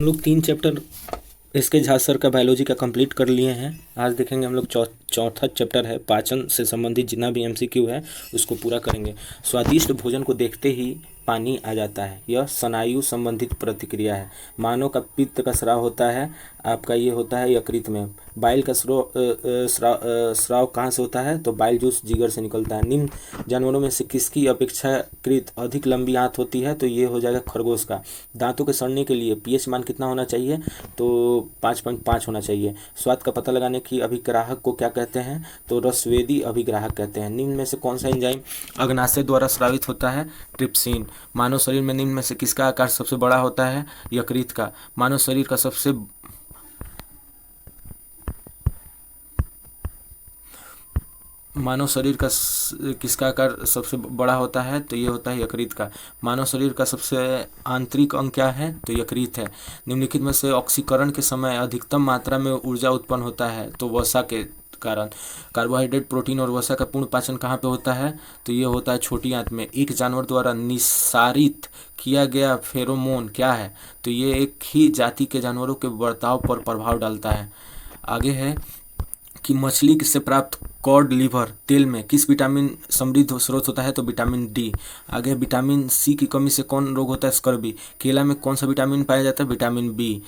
हम लोग 3 चैप्टर इसके झा सर का बायोलॉजी का कंप्लीट कर लिए हैं। आज देखेंगे हम लोग चौथा चैप्टर है पाचन से संबंधित जितना भी एमसीक्यू है उसको पूरा करेंगे। स्वादिष्ट भोजन को देखते ही पानी आ जाता है, यह स्नायु संबंधित प्रतिक्रिया है। मानव का पित्त का स्राव होता है, आपका ये होता है यकृत में। बाइल का स्राव कहाँ से होता है? तो बाइल जूस जिगर से निकलता है। निम्न जानवरों में से किसकी अपेक्षाकृत अधिक लंबी आंत होती है? तो ये हो जाएगा खरगोश का। दांतों के सड़ने के लिए पीएच मान कितना होना चाहिए? तो 5.5 होना चाहिए। स्वाद का पता लगाने की अभिग्राहक को क्या कहते हैं? तो रसवेदी अभिग्राहक कहते हैं। निम्न में से कौन सा एंजाइम अग्नाशय द्वारा स्रावित होता है? ट्रिप्सिन। मानव शरीर में निम्न में से किसका आकार सबसे बड़ा होता है? यकृत का। मानव शरीर का किसका आकार सबसे बड़ा होता है? तो ये होता है यकृत का। मानव शरीर का सबसे आंतरिक अंग क्या है? तो यकृत है। निम्नलिखित में से ऑक्सीकरण के समय अधिकतम मात्रा में ऊर्जा उत्पन्न होता है? तो वसा के कारण। कार्बोहाइड्रेट, प्रोटीन और वसा का पूर्ण पाचन कहाँ पे होता है? तो ये होता है छोटी आंत में। एक जानवर द्वारा निस्सारित किया गया फेरोमोन क्या है? तो ये एक ही जाति के जानवरों के बर्ताव पर प्रभाव डालता है। आगे है कि मछली से प्राप्त कॉड लिवर तेल में किस विटामिन समृद्ध स्रोत होता है? तो विटामिन डी। आगे विटामिन सी की कमी से कौन रोग होता है? स्कर्वी। केला में कौन सा विटामिन पाया जाता है? Vitamin B.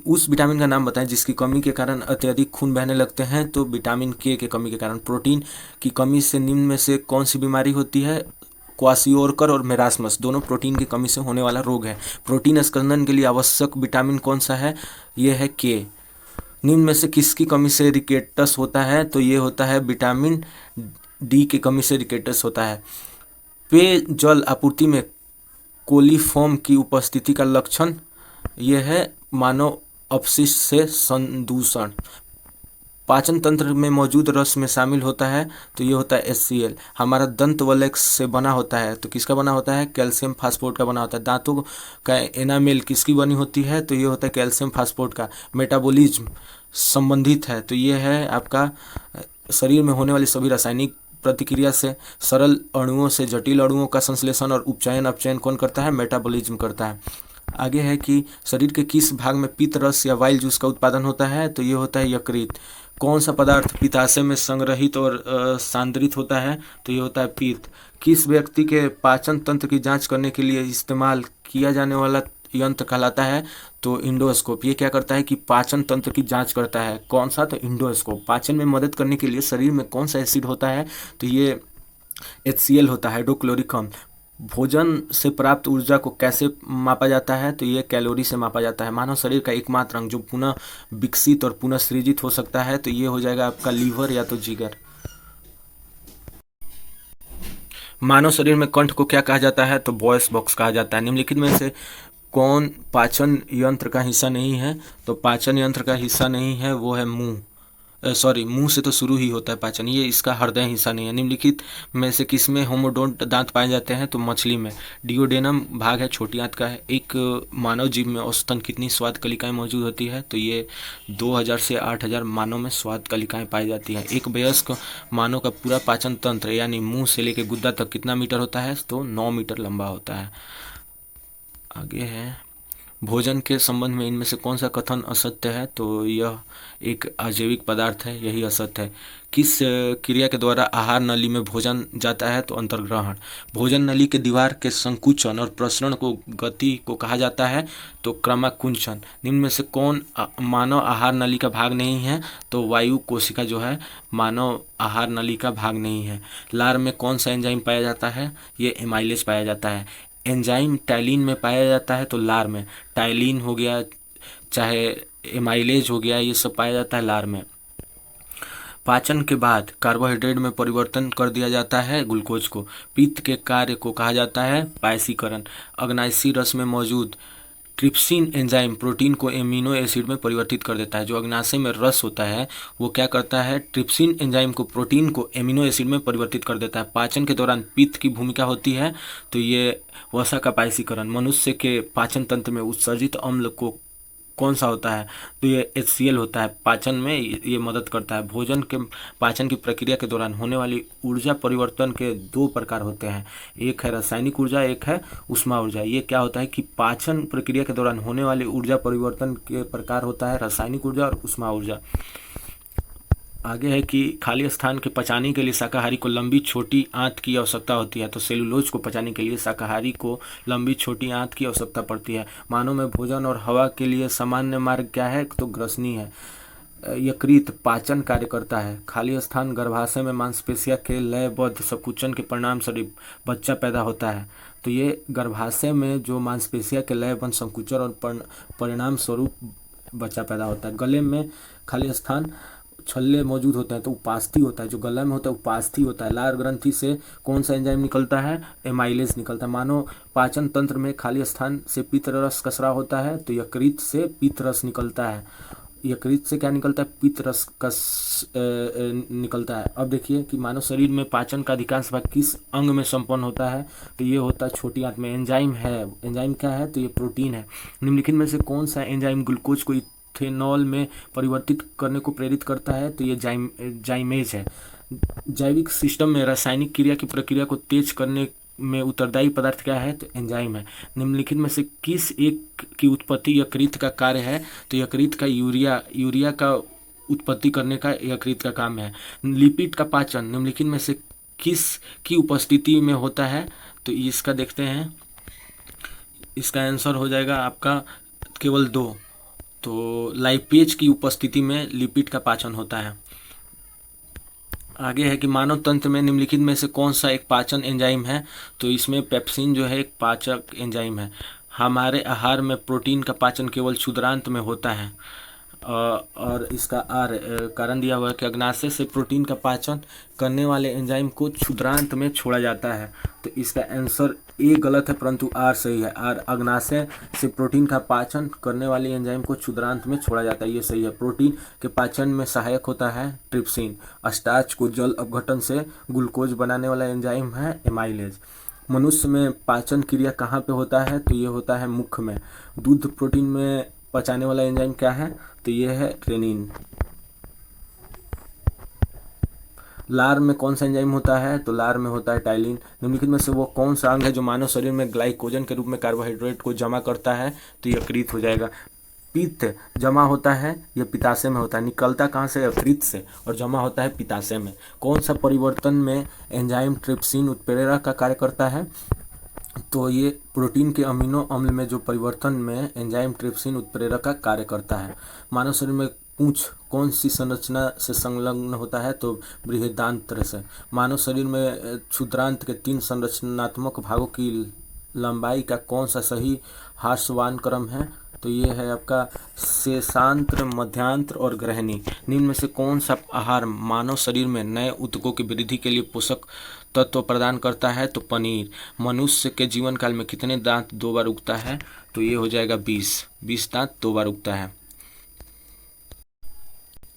उस विटामिन का नाम बताएं जिसकी कमी के कारण अत्यधिक खून बहने लगते हैं? तो विटामिन के कमी के कारण। प्रोटीन की कमी से निम्न में से कौन सी बीमारी होती है? क्वासियोरकर और मेरास्मस दोनों प्रोटीन की कमी से होने वाला रोग है। प्रोटीन स्कंदन के लिए आवश्यक विटामिन कौन सा है? यह है के। निम्न में से किसकी कमी से रिकेटस होता है? तो ये होता है विटामिन डी की कमी से रिकेटस होता है। पेय जल आपूर्ति में कोलीफॉर्म की उपस्थिति का लक्षण यह है मानव अपशिष्ट से संदूषण। पाचन तंत्र में मौजूद रस में शामिल होता है? तो ये होता है HCl। हमारा दंत वलय से बना होता है? तो किसका बना होता है? कैल्शियम फास्फोरेट का बना होता है। दांतों का एनामेल किसकी बनी होती है? तो ये होता है कैल्शियम फास्फोरेट का। मेटाबॉलिज्म संबंधित है? तो ये है आपका शरीर में होने वाली सभी रासायनिक प्रतिक्रिया से सरल अणुओं से जटिल अणुओं का संश्लेषण और उपचयन अपचयन कौन करता है? मेटाबॉलिज्म करता है। आगे है कि शरीर के किस भाग में पित्त रस या वाइल जूस का उत्पादन होता है? तो ये होता है यकृत। कौन सा पदार्थ पित्ताशय में संग्रहित और सांद्रित होता है? तो ये होता है पित्त। किस व्यक्ति के पाचन तंत्र की जांच करने के लिए इस्तेमाल किया जाने वाला यंत्र कहलाता है? तो इंडोस्कोप। ये क्या करता है कि पाचन तंत्र की जांच करता है। कौन सा? तो इंडोस्कोप। पाचन में मदद करने के लिए शरीर में कौन सा एसिड होता है? तो ये HCl होता है, हाइड्रोक्लोरिक अम्ल। भोजन से प्राप्त ऊर्जा को कैसे मापा जाता है? तो ये कैलोरी से मापा जाता है। मानव शरीर का एकमात्र अंग जो पुनः विकसित और पुनः सृजित हो सकता है? तो ये हो जाएगा आपका लीवर या तो जिगर। मानव शरीर में कंठ को क्या कहा जाता है? तो वॉइस बॉक्स कहा जाता है। निम्नलिखित में से कौन पाचन यंत्र का हिस्सा नहीं है? तो पाचन यंत्र का हिस्सा नहीं है वो है मुंह। मुंह से तो शुरू ही होता है पाचन, ये इसका हृदय हिस्सा नहीं है। निम्नलिखित में से किसमें होमोडोंट दांत पाए जाते हैं? तो मछली में। डिओडेनम भाग है छोटी आंत का है। एक मानव जीव में औसतन कितनी स्वाद कलिकाएं मौजूद होती है? तो ये 2000 से 8000 मानव में स्वाद कलिकाएं पाई जाती हैं। एक वयस्क मानव का पूरा पाचन तंत्र यानी मुंह से लेकर गुद्दा तक कितना मीटर होता है? तो 9 मीटर लंबा होता है। आगे है भोजन के संबंध में इनमें से कौन सा कथन असत्य है? तो यह एक अजैविक पदार्थ है, यही असत्य है। किस क्रिया के द्वारा आहार नली में भोजन जाता है? तो अंतर्ग्रहण। भोजन नली के दीवार के संकुचन और प्रसरण को गति को कहा जाता है? तो क्रमाकुंचन। निम्न में से कौन मानव आहार नली का भाग नहीं है? तो वायु कोशिका जो है मानव आहार नली का भाग नहीं है। लार में कौन सा एंजाइम पाया जाता है? ये एमाइलेज पाया जाता है। एंजाइम टाइलिन में पाया जाता है? तो लार में। टाइलिन हो गया चाहे एमाइलेज हो गया, ये सब पाया जाता है लार में। पाचन के बाद कार्बोहाइड्रेट में परिवर्तन कर दिया जाता है ग्लूकोज को। पित्त के कार्य को कहा जाता है पायसीकरण। अग्नाशयी रस में मौजूद ट्रिप्सिन एंजाइम प्रोटीन को एमिनो एसिड में परिवर्तित कर देता है। जो अग्नाशय में रस होता है वो क्या करता है? ट्रिप्सिन एंजाइम को प्रोटीन को एमिनो एसिड में परिवर्तित कर देता है। पाचन के दौरान पित्त की भूमिका होती है? तो ये वसा का पायसीकरण। मनुष्य के पाचन तंत्र में उत्सर्जित अम्ल को कौन सा होता है, तो ये HCl होता है। पाचन में ये मदद करता है। भोजन के पाचन की प्रक्रिया के दौरान होने वाली ऊर्जा परिवर्तन के दो प्रकार होते हैं, एक है रासायनिक ऊर्जा, एक है ऊष्मा ऊर्जा। ये क्या होता है कि पाचन प्रक्रिया के दौरान होने वाली ऊर्जा परिवर्तन के प्रकार होता है रासायनिक ऊर्जा और ऊष्मा ऊर्जा। आगे है कि खाली स्थान के पचाने के लिए शाकाहारी को लंबी छोटी आंत की आवश्यकता होती है। तो सेलुलोज को पचाने के लिए शाकाहारी को लंबी छोटी आंत की आवश्यकता पड़ती है। मानव में भोजन और हवा के लिए सामान्य मार्ग क्या है, तो ग्रसनी है। यकृत पाचन कार्य करता है। खाली स्थान गर्भाशय में मांसपेशियों के लयबद्ध संकुचन के परिणाम स्वरूप बच्चा पैदा होता है। तो ये गर्भाशय में जो मांसपेशियों के लयबद्ध संकुचन और परिणाम स्वरूप बच्चा पैदा होता है। गले में खाली स्थान छल्ले मौजूद होते हैं, तो उपास्थि होता है। जो गला में होता है उपास्थि होता है। लार ग्रंथि से कौन सा एंजाइम निकलता है, एमाइलेज निकलता है। मानो पाचन तंत्र में खाली स्थान से पित्त रस का स्राव होता है, तो यकृत से पित्त रस निकलता है। यकृत से क्या निकलता है, पित्त रस का निकलता है। अब देखिए कि मानव शरीर में पाचन का अधिकांश भाग किस अंग में संपन्न होता है, तो ये होता है छोटी आंत में। एंजाइम है, एंजाइम क्या है, तो ये प्रोटीन है। निम्नलिखित में से कौन सा एंजाइम ग्लूकोज को इथेनॉल में परिवर्तित करने को प्रेरित करता है, तो ये जाइमेज है। जैविक सिस्टम में रासायनिक क्रिया की प्रक्रिया को तेज करने में उत्तरदायी पदार्थ क्या है, तो एंजाइम है। निम्नलिखित में से किस एक की उत्पत्ति यकृत का कार्य है, तो यकृत का यूरिया का उत्पत्ति करने का यकृत का काम है। लिपिड का पाचन निम्नलिखित में से किस की उपस्थिति में होता है, तो इसका देखते हैं। इसका आंसर हो जाएगा आपका केवल 2। तो लाइपेज की उपस्थिति में लिपिड का पाचन होता है। आगे है कि मानव तंत्र में निम्नलिखित में से कौन सा एक पाचन एंजाइम है, तो इसमें पेप्सिन जो है एक पाचक एंजाइम है। हमारे आहार में प्रोटीन का पाचन केवल क्षुद्रांत में होता है। और इसका कारण दिया हुआ है कि अग्नाशय से प्रोटीन का पाचन करने वाले एंजाइम को क्षुद्रांत में छोड़ा जाता है। तो इसका आंसर ए गलत है, परंतु आर सही है। आर अग्नाशय से प्रोटीन का पाचन करने वाले एंजाइम को क्षुद्रांत में छोड़ा जाता है, ये सही है। प्रोटीन के पाचन में सहायक होता है ट्रिप्सिन। स्टार्च को जल अपघटन से ग्लूकोज बनाने वाला एंजाइम है एमाइलेज। मनुष्य में पाचन क्रिया कहाँ पे होता है, तो ये होता है मुख में। दूध प्रोटीन में पचाने वाला एंजाइम क्या है, तो ये है रेनिन। लार में कौन सा एंजाइम होता है, तो लार में होता है टाइलिन। निम्नलिखित में से वो कौन सा अंग है जो मानव शरीर में ग्लाइकोजन के रूप में कार्बोहाइड्रेट को जमा करता है, तो यकृत हो जाएगा। पित्त जमा होता है, ये पित्ताशय में होता है। निकलता कहाँ से, यकृत से, और जमा होता है पित्ताशय में। कौन सा परिवर्तन में एंजाइम ट्रिप्सिन उत्प्रेरक का कार्य करता है, तो ये प्रोटीन के अमीनो अम्ल में जो परिवर्तन में एंजाइम ट्रिप्सिन उत्प्रेरक का कार्य करता है। मानव शरीर में पूंछ कौन सी संरचना से संलग्न होता है, तो बृहदांत्र से। मानव शरीर में क्षुद्रांत के 3 संरचनात्मक भागों की लंबाई का कौन सा सही ह्रासवान क्रम है, तो ये है आपका शेषांत्र, मध्यांत्र और ग्रहणी। निम्न में से कौन सा आहार मानव शरीर में नए ऊतकों की वृद्धि के लिए पोषक तत्व प्रदान करता है, तो पनीर। मनुष्य के जीवन काल में कितने दांत 2 बार उगता है, तो ये हो जाएगा 20 दांत 2 बार उगता है।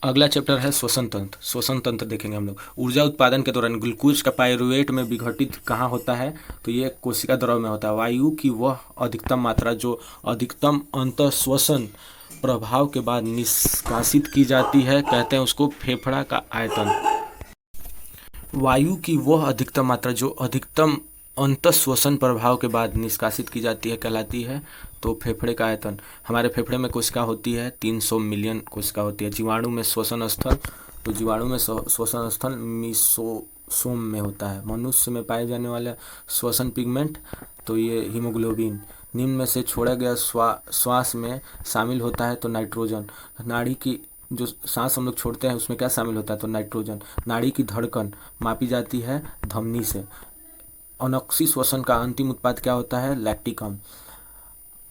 अगला चैप्टर है श्वसन तंत्र। श्वसन तंत्र देखेंगे हम लोग। ऊर्जा उत्पादन के दौरान ग्लूकोज का पायरुवेट में विघटित कहाँ होता है, तो ये कोशिका द्रव में होता है। वायु की वह अधिकतम मात्रा जो अधिकतम अंतःश्वसन प्रभाव के बाद निष्कासित की जाती है, कहते हैं उसको फेफड़ा का आयतन। वायु की वह अधिकतम मात्रा जो अधिकतम अंतःश्वसन प्रभाव के बाद निष्कासित की जाती है कहलाती है तो फेफड़े का आयतन। हमारे फेफड़े में कोशिका होती है 300 मिलियन कोशिका होती है। जीवाणु में श्वसन स्थल, तो जीवाणु में श्वसन स्थल मीसोसोम में होता है। मनुष्य में पाए जाने वाला श्वसन पिगमेंट, तो ये हीमोग्लोबिन। निम्न में से छोड़ा गया श्वास में शामिल होता है, तो नाइट्रोजन। नाड़ी की जो सांस हम लोग छोड़ते हैं उसमें क्या शामिल होता है, तो नाइट्रोजन। नाड़ी की धड़कन मापी जाती है धमनी से। अनोक्सी श्वसन का अंतिम उत्पाद क्या होता है, लैक्टिक अम्ल।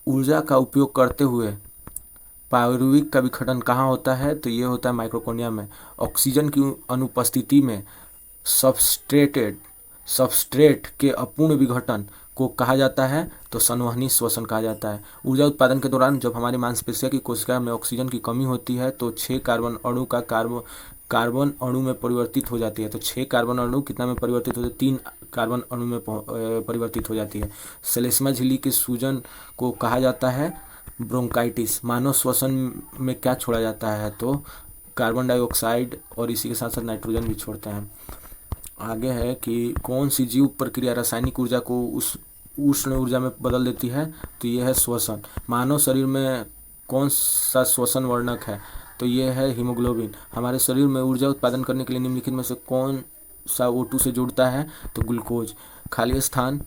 ऊर्जा का उपयोग करते हुए पायरुविक का विघटन कहाँ होता है, तो ये होता है माइक्रोकोनिया में। ऑक्सीजन की अनुपस्थिति में सबस्ट्रेट के अपूर्ण विघटन को कहा जाता है, तो संवहनी श्वसन कहा जाता है। ऊर्जा उत्पादन के दौरान जब हमारी मांसपेशियों की कोशिका में ऑक्सीजन की कमी होती है तो 6 कार्बन अणु का कार्बन अणु में परिवर्तित हो जाती है। तो 6 कार्बन अणु कितना में परिवर्तित होते हैं, 3 कार्बन अणु में परिवर्तित हो जाती है। श्लेष्मा झिल्ली के सूजन को कहा जाता है ब्रोंकाइटिस। मानव श्वसन में क्या छोड़ा जाता है, तो कार्बन डाइऑक्साइड और इसी के साथ साथ नाइट्रोजन भी छोड़ते हैं। आगे है कि कौन सी जीव प्रक्रिया रासायनिक ऊर्जा को उस उष्ण ऊर्जा में बदल देती है, तो ये है श्वसन। मानव शरीर में कौन सा श्वसन वर्णक है, तो ये है हीमोग्लोबिन। हमारे शरीर में ऊर्जा उत्पादन करने के लिए निम्नलिखित में से कौन सा O2 से जुड़ता है, तो ग्लूकोज। खाली स्थान,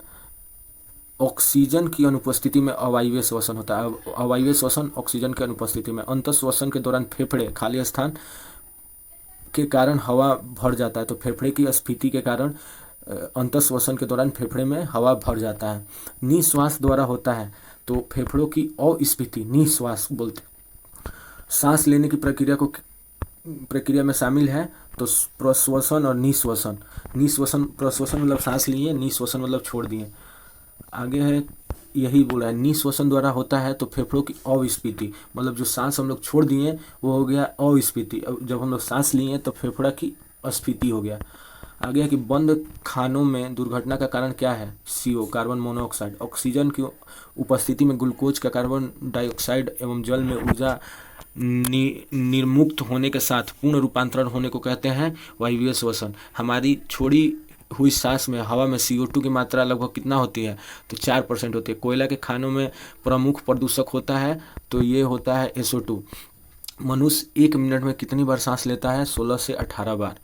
ऑक्सीजन की अनुपस्थिति में अवायवीय श्वसन होता है। अवायवीय श्वसन ऑक्सीजन की अनुपस्थिति में। अंतः श्वसन के दौरान फेफड़े खाली स्थान के कारण हवा भर जाता है, तो फेफड़े की स्फीति के कारण अंतः श्वसन के दौरान फेफड़े में हवा भर जाता है। निश्वास द्वारा होता है, तो फेफड़ों की अस्फीति निश्वास बोलते। सांस लेने की प्रक्रिया में शामिल है, तो प्रश्वसन और निश्वसन। निश्वसन, प्रश्वसन मतलब सांस लिए, निश्वसन मतलब छोड़ दिए। आगे है यही बोला है, निश्वसन द्वारा होता है तो फेफड़ों की अस्फीति, मतलब जो सांस हम लोग छोड़ दिए वो हो गया अस्फीति। अब जब हम लोग सांस लिए तो फेफड़ा की स्फीति हो गया। आगे है कि बंद खानों में दुर्घटना का कारण क्या है, CO कार्बन मोनोऑक्साइड। ऑक्सीजन की उपस्थिति में ग्लूकोज का कार्बन डाइऑक्साइड एवं जल में ऊर्जा निर्मुक्त होने के साथ पूर्ण रूपांतरण होने को कहते हैं वायवीय श्वसन। हमारी छोड़ी हुई सांस में हवा में CO2 की मात्रा लगभग कितना होती है, तो 4% होती है। कोयला के खानों में प्रमुख प्रदूषक होता है, तो ये होता है SO2। मनुष्य 1 मिनट में कितनी बार सांस लेता है, 16 से 18 बार।